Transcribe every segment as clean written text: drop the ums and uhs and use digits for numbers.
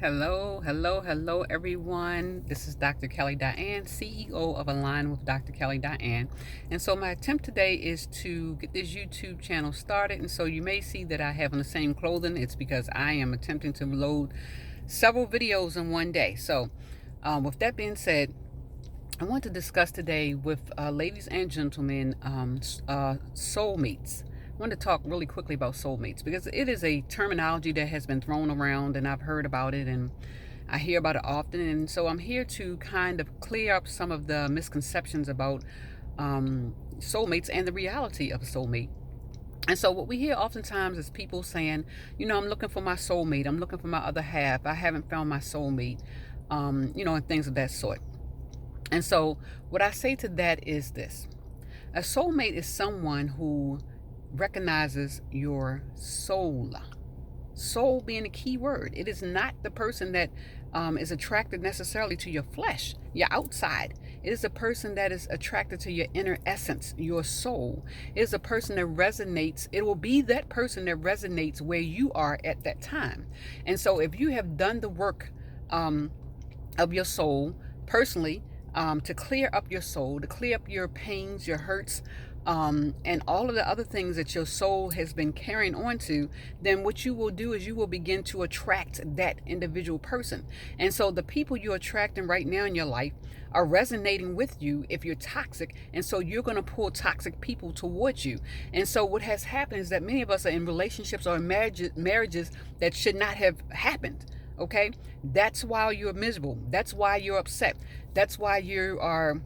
Hello, everyone. This is Dr. Kelly Diane, CEO of Alignwithdkelliediane. And so, my attempt today is to get this YouTube channel started. And so, you may see that I have on the same clothing. It's because I am attempting to load several videos in one day. So, with that being said, I want to discuss today with ladies and gentlemen soulmates. I want to talk really quickly about soulmates because it is a terminology that has been thrown around and I've heard about it and I hear about it often. And so I'm here to kind of clear up some of the misconceptions about soulmates and the reality of a soulmate. And so what we hear oftentimes is people saying, I'm looking for my soulmate. I'm looking for my other half. I haven't found my soulmate, and things of that sort. And so what I say to that is this. A soulmate is someone who recognizes your soul. Soul being a key word. It is not the person that is attracted necessarily to your flesh, your outside. It is a person that is attracted to your inner essence, your soul. It is a person that resonates. It will be that person that resonates where you are at that time. And so if you have done the work of your soul personally, to clear up your soul, to clear up your pains, your hurts, and all of the other things that your soul has been carrying on to, then what you will do is you will begin to attract that individual person. And so the people you're attracting right now in your life are resonating with you if you're toxic. And so you're going to pull toxic people towards you. And so what has happened is that many of us are in relationships or in marriages that should not have happened. Okay, that's why you're miserable. That's why you're upset. That's why you're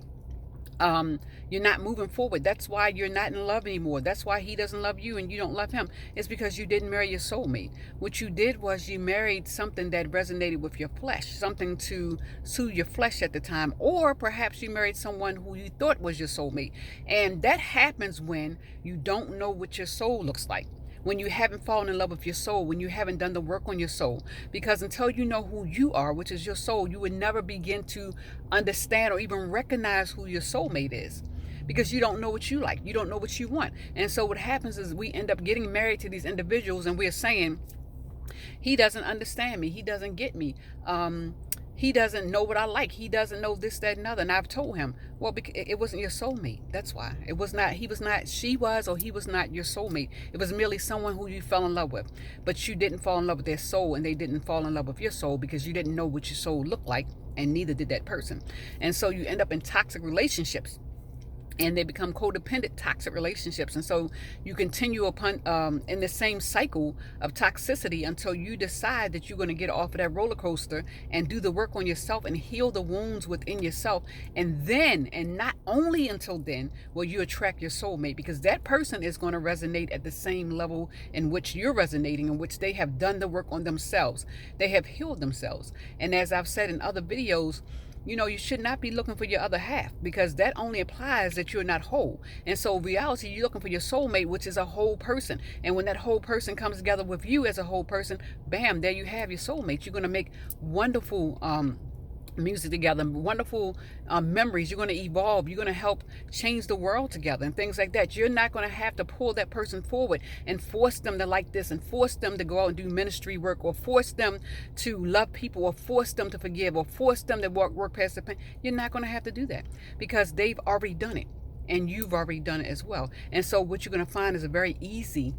not moving forward. That's why you're not in love anymore. That's why he doesn't love you and you don't love him. It's because you didn't marry your soulmate. What you did was you married something that resonated with your flesh, something to soothe your flesh at the time, or perhaps you married someone who you thought was your soulmate. And that happens when you don't know what your soul looks like, when you haven't fallen in love with your soul, when you haven't done the work on your soul. Because until you know who you are, which is your soul, you would never begin to understand or even recognize who your soulmate is. Because you don't know what you like. You don't know what you want. And so what happens is we end up getting married to these individuals and we're saying, he doesn't understand me. He doesn't get me. He doesn't know what I like. He doesn't know this, that, and other. And I've told him, well, it wasn't your soulmate. That's why. It was not, he was not, she was, or he was not your soulmate. It was merely someone who you fell in love with. But you didn't fall in love with their soul, and they didn't fall in love with your soul because you didn't know what your soul looked like, and neither did that person. And so you end up in toxic relationships. And they become codependent, toxic relationships. And so you continue upon in the same cycle of toxicity until you decide that you're going to get off of that roller coaster and do the work on yourself and heal the wounds within yourself. And then, and not only until then, will you attract your soulmate, because that person is going to resonate at the same level in which you're resonating, in which they have done the work on themselves. They have healed themselves. And as I've said in other videos, you should not be looking for your other half, because that only applies that you're not whole. And so reality, you're looking for your soulmate, which is a whole person. And when that whole person comes together with you as a whole person, bam, there you have your soulmate. You're going to make wonderful music together, wonderful memories. You're going to evolve. You're going to help change the world together and things like that. You're not going to have to pull that person forward and force them to like this and force them to go out and do ministry work, or force them to love people, or force them to forgive, or force them to work past the pain. You're not going to have to do that because they've already done it and you've already done it as well. And so what you're going to find is a very easy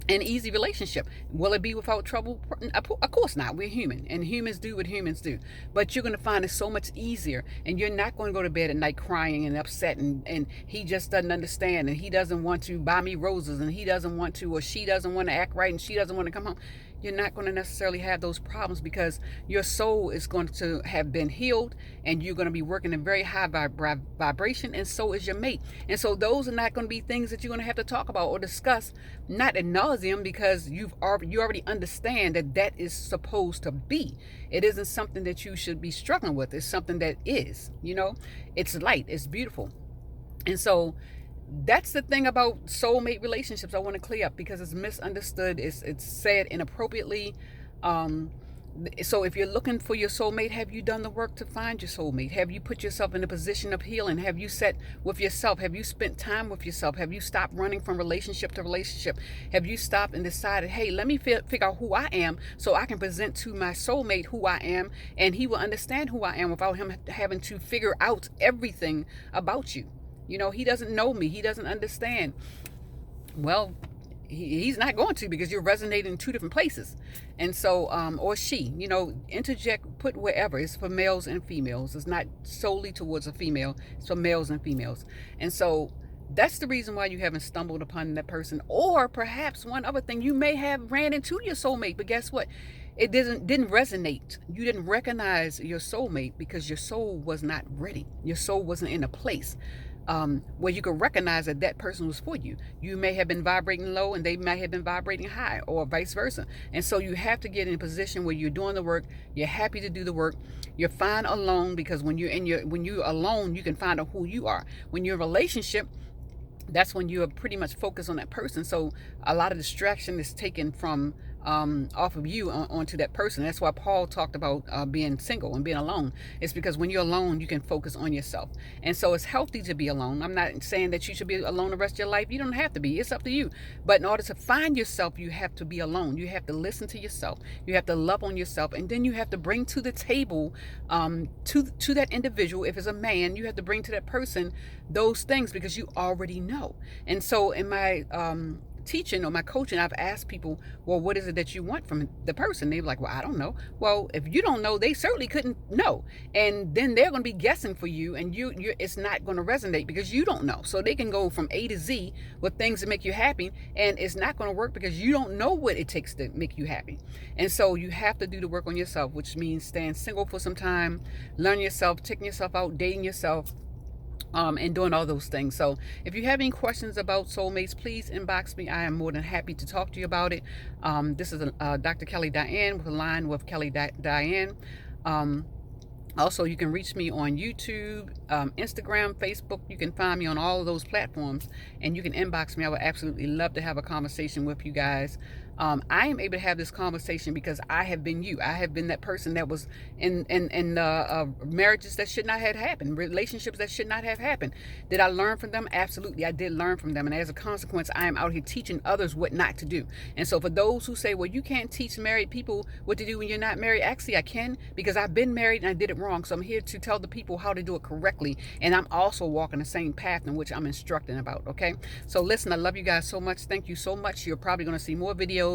an easy relationship. Will it be without trouble? Of course not. We're human, and humans do what humans do. But you're going to find it so much easier, and you're not going to go to bed at night crying and upset, and he just doesn't understand, and he doesn't want to buy me roses, and he doesn't want to, or she doesn't want to act right, and she doesn't want to come home. You're not going to necessarily have those problems because your soul is going to have been healed, and you're going to be working in very high vibration, and so is your mate. And so those are not going to be things that you're going to have to talk about or discuss, not ad nauseum, because you already understand that that is supposed to be. It isn't something that you should be struggling with. It's something that is, it's light, it's beautiful. And so that's the thing about soulmate relationships I want to clear up, because it's misunderstood. It's said inappropriately. So if you're looking for your soulmate, have you done the work to find your soulmate? Have you put yourself in a position of healing? Have you sat with yourself? Have you spent time with yourself? Have you stopped running from relationship to relationship? Have you stopped and decided, hey, let me figure out who I am so I can present to my soulmate who I am, and he will understand who I am without him having to figure out everything about you. You know, he doesn't know me. He doesn't understand. Well, he's not going to, because you're resonating in two different places. And so, or she, you know, interject, put wherever. It's for males and females. It's not solely towards a female. It's for males and females. And so that's the reason why you haven't stumbled upon that person. Or perhaps one other thing, you may have ran into your soulmate, but guess what? It didn't resonate. You didn't recognize your soulmate because your soul was not ready. Your soul wasn't in a place where you could recognize that that person was for you. You may have been vibrating low and they might have been vibrating high, or vice versa. And so you have to get in a position where you're doing the work, you're happy to do the work, you're fine alone, because when you're alone, you can find out who you are. When you're in a relationship, that's when you're pretty much focused on that person. So a lot of distraction is taken from off of you onto that person. That's why Paul talked about being single and being alone. It's because when you're alone, you can focus on yourself. And so it's healthy to be alone. I'm not saying that you should be alone the rest of your life. You don't have to be. It's up to you. But in order to find yourself, you have to be alone. You have to listen to yourself. You have to love on yourself. And then you have to bring to the table to that individual. If it's a man, you have to bring to that person those things because you already know. And so in my teaching or my coaching, I've asked people, well, what is it that you want from the person? They're like, well, I don't know. Well, if you don't know, they certainly couldn't know. And then they're going to be guessing for you, and it's not going to resonate because you don't know. So they can go from A to Z with things that make you happy, and it's not going to work because you don't know what it takes to make you happy. And so you have to do the work on yourself, which means staying single for some time, learning yourself, taking yourself out, dating yourself, and doing all those things. So if you have any questions about soulmates, please inbox me. I am more than happy to talk to you about it. This is Dr. Kelly Diane with Align with Kelly Diane. Also, you can reach me on YouTube, Instagram, Facebook. You can find me on all of those platforms, and you can inbox me. I would absolutely love to have a conversation with you guys. I am able to have this conversation because I have been you. I have been that person that was in marriages that should not have happened, relationships that should not have happened. Did I learn from them? Absolutely, I did learn from them. And as a consequence, I am out here teaching others what not to do. And so for those who say, well, you can't teach married people what to do when you're not married, actually I can, because I've been married and I did it wrong. So I'm here to tell the people how to do it correctly. And I'm also walking the same path in which I'm instructing about, okay? So listen, I love you guys so much. Thank you so much. You're probably going to see more videos.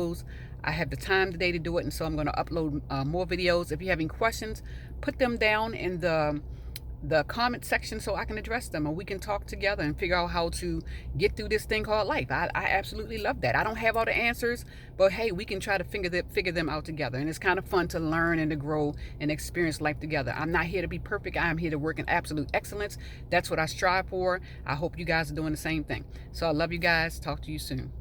I have the time today to do it, and so I'm going to upload more videos. If you have any questions, put them down in the comment section so I can address them, and we can talk together and figure out how to get through this thing called life. I absolutely love that. I don't have all the answers, but hey, we can try to figure them out together, and it's kind of fun to learn and to grow and experience life together. I'm not here to be perfect. I am here to work in absolute excellence. That's what I strive for. I hope you guys are doing the same thing. So I love you guys. Talk to you soon.